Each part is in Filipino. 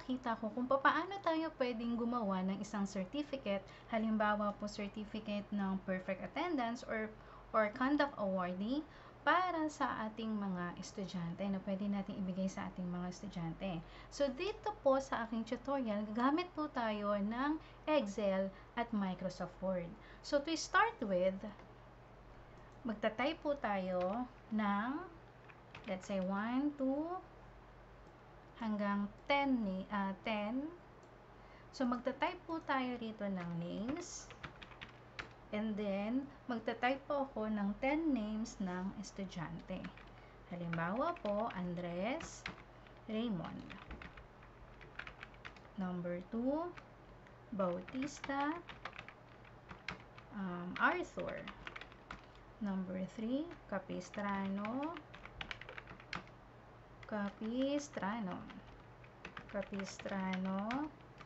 ipapakita ko kung paano tayo pwedeng gumawa ng isang certificate, halimbawa po certificate ng perfect attendance or conduct awardee para sa ating mga estudyante na pwede natin ibigay sa ating mga estudyante. So, dito po sa aking tutorial, gagamit po tayo ng Excel at Microsoft Word. So, to start with, magta-type po tayo ng, let's say, 1, 2, hanggang 10. So, magta-type po tayo rito ng names. And then, magta-type po ako ng 10 names ng estudyante. Halimbawa po, Andres, Raymond. Number 2, Bautista, Arthur. Number 3, Capistrano,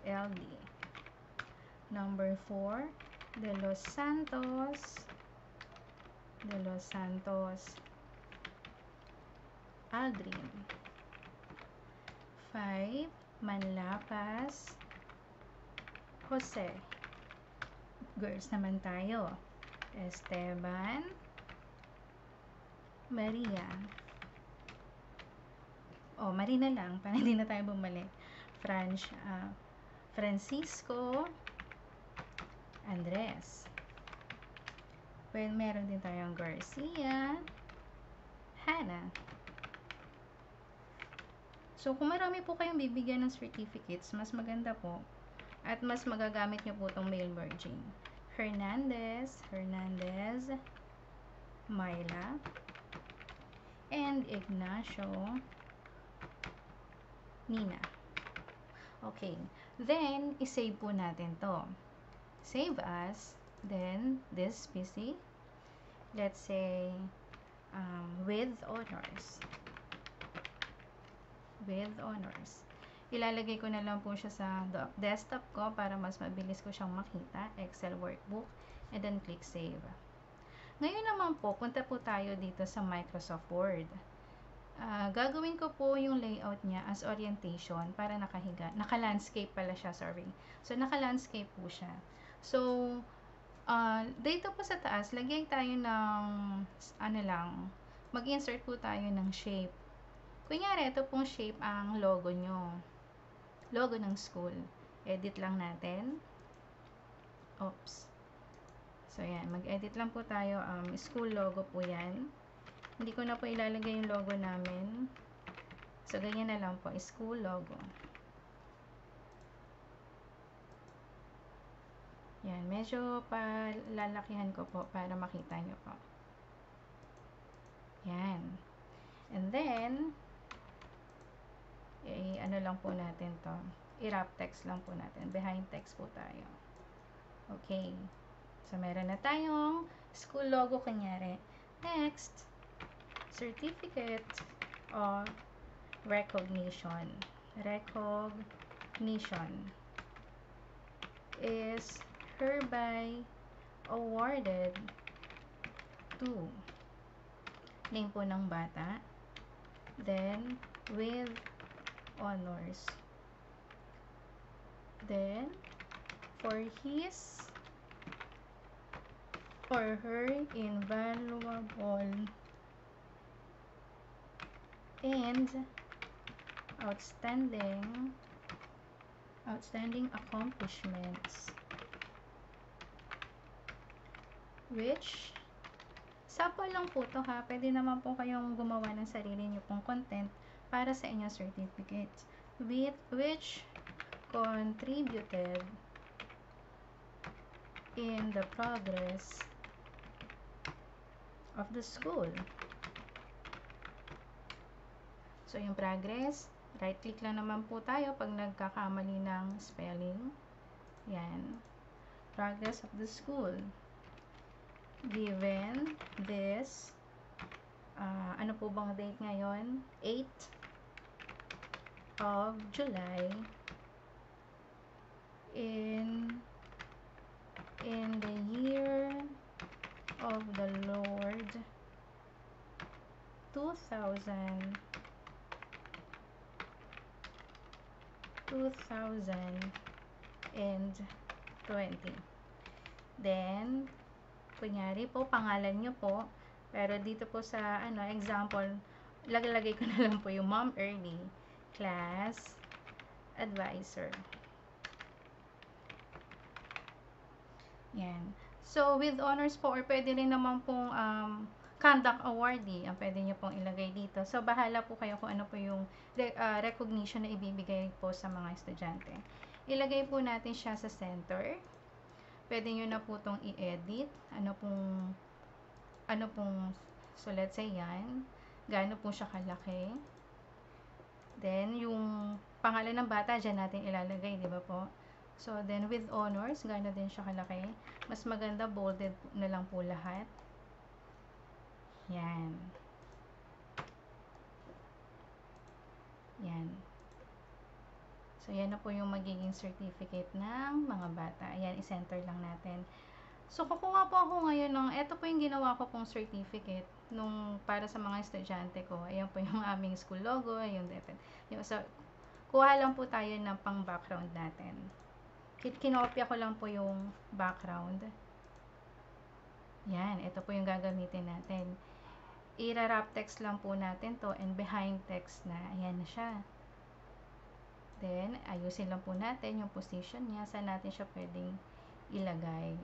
Erly. Number 4, De Los Santos, Aldrin. 5, Manlapas, Jose. Girls naman tayo. Esteban, Maria. Marina lang, para hindi na tayo bumalik. Francisco, Andres. Meron din tayong Garcia, Hannah. So, kung marami po kayong bibigyan ng certificates, mas maganda po. At mas magagamit nyo po itong mail merging. Hernandez, Myla, and Ignacio, Nina. Okay. Then, isave po natin to. Save as, then, this PC, let's say, with honors. Ilalagay ko na lang po siya sa desktop ko para mas mabilis ko siyang makita. Excel workbook. And then, click save. Ngayon naman po, punta po tayo dito sa Microsoft Word. Gagawin ko po yung layout niya as orientation para naka-landscape pala siya, sorry. So, naka-landscape po siya. So, dito po sa taas, lagyan tayo ng, mag-insert po tayo ng shape. Kunyari, ito pong shape ang logo nyo. Logo ng school. Edit lang natin. Oops. So, yan. Mag-edit lang po tayo. School logo po yan. Hindi ko na po ilalagay yung logo namin. So, ganyan na lang po. School logo. Yan. Medyo palalakihan ko po para makita nyo po. Yan. And then, ano lang po natin to. I-wrap text lang po natin. Behind text po tayo. Okay. So, meron na tayong school logo kunyari. Next, certificate of recognition. Recognition is hereby awarded to name po ng bata. Then, with honors. Then, for his or her invaluable and outstanding accomplishments which sample lang po to ha, pwede naman po kayong gumawa ng sarili nyo pong content para sa inyong certificates which contributed in the progress of the school. So, yung progress, right click lang naman po tayo pag nagkakamali ng spelling. Yan. Progress of the school. Given this, ano po bang date ngayon? 8th of July in the year of the Lord 2018. 2020. Then, kunyari po, pangalan nyo po. Pero dito po sa, example, lalagay ko na lang po yung Ma'am Erly, Class Advisor. Yan. So, with honors po, or pwede rin naman pong conduct awardee, ang pwede nyo pong ilagay dito. So, bahala po kayo kung ano po yung recognition na ibibigay po sa mga estudyante. Ilagay po natin siya sa center. Pwede nyo na po itong i-edit. So let's say yan. Gaano po siya kalaki. Then, yung pangalan ng bata, dyan natin ilalagay, di ba po? So, then with honors, gaano din siya kalaki. Mas maganda, bolded na lang po lahat. Yan. Yan. So, yan na po yung magiging certificate ng mga bata. Ayan, i-center lang natin. So, kukuha po ako ngayon ng, eto po yung ginawa ko pong certificate para sa mga estudyante ko. Ayan po yung aming school logo, so, kuha lang po tayo ng pang background natin. Kinopya ko lang po yung background. Yan, ito po yung gagamitin natin. I-wrap text lang po natin to and behind text na, ayan na siya. Then, ayusin lang po natin yung position niya. Saan natin siya pwedeng ilagay.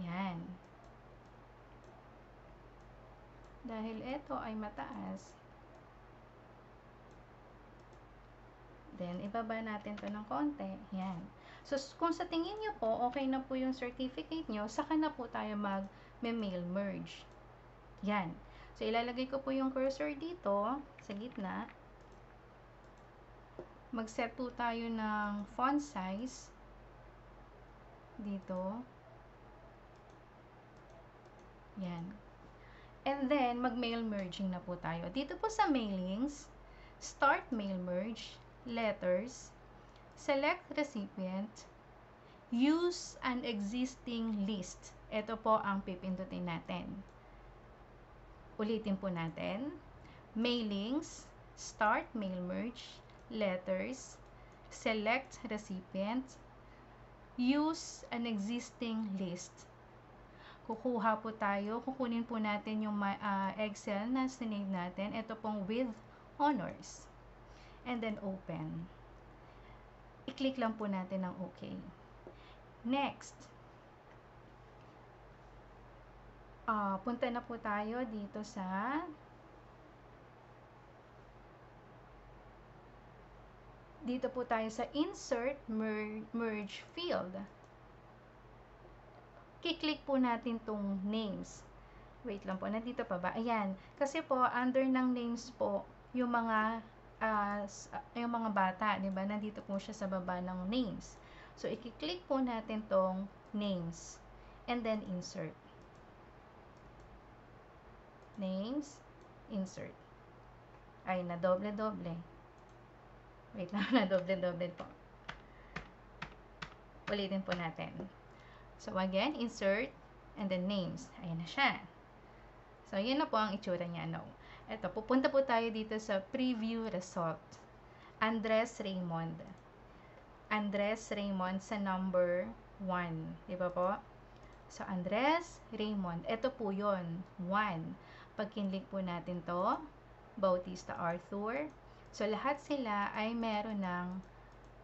Yan. Dahil ito ay mataas. Then, ibaba natin to ng konti. Yan. So, kung sa tingin nyo po, okay na po yung certificate nyo, saka na po tayo mag-mail merge. Yan. So, ilalagay ko po yung cursor dito, sa gitna. Mag-set po tayo ng font size dito. Yan. And then, mag-mail merging na po tayo. Dito po sa mailings, start mail merge, letters, select recipient, use an existing list. Ito po ang pipindutin natin. Ulitin po natin. Mailings, start mail merge, letters, select recipient, use an existing list. Kukuha po tayo, kukunin po natin yung Excel na sinave natin. Ito pong with honors. And then open. I-click lang po natin ng OK. Next. Punta na po tayo dito sa insert merge field. Kiklik po natin tong names. Wait lang po, nandito pa ba? Ayan, kasi po under ng names po yung mga bata, 'di ba? Nandito po siya sa baba ng names. So i-click po natin tong names and then insert. Names, insert. Ay, na doble-doble. Wait lang, na doble-doble po. Ulitin po natin. So, again, insert, and then names. Ayan na siya. So, yun na po ang itsura niya. No. Ito, pupunta po tayo dito sa preview result. Andres Raymond. Andres Raymond sa number 1. Diba po? So, Andres Raymond. Ito po yun. 1. Pag kinlik po natin to, Bautista Arthur. So, lahat sila ay meron ng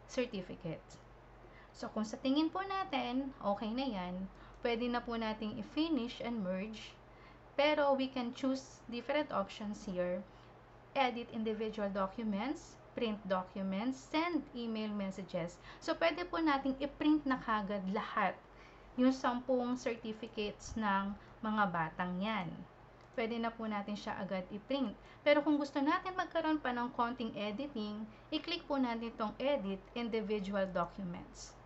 certificate. So, kung sa tingin po natin, okay na yan, pwede na po nating i-finish and merge. Pero, we can choose different options here. Edit individual documents, print documents, send email messages. So, pwede po nating i-print na kagad lahat yung 10 certificates ng mga batang yan. Pwede na po natin siya agad i-print. Pero kung gusto natin magkaroon pa ng konting editing, i-click po natin itong Edit Individual Documents.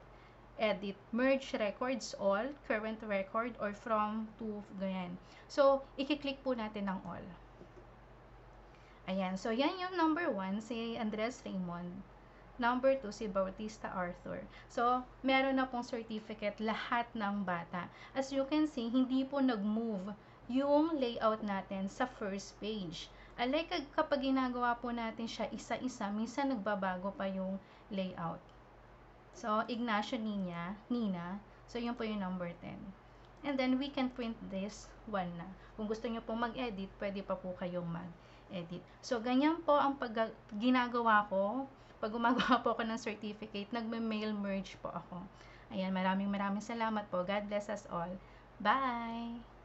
Edit, merge records all, current record, or from to, ganyan. So, i-click po natin ng all. Ayan. So, yan yung number 1, si Andres Raymond. Number 2, si Bautista Arthur. So, meron na pong certificate lahat ng bata. As you can see, hindi po nag-move yung layout natin sa first page. Unlike kapag ginagawa po natin siya isa-isa, minsan nagbabago pa yung layout. So, Ignacio Nina. So, yun po yung number 10. And then, we can print this one na. Kung gusto nyo pong mag-edit, pwede pa po kayong mag-edit. So, ganyan po ang ginagawa ko. Pag gumagawa po ako ng certificate, nagme-mail merge po ako. Ayan, maraming salamat po. God bless us all. Bye!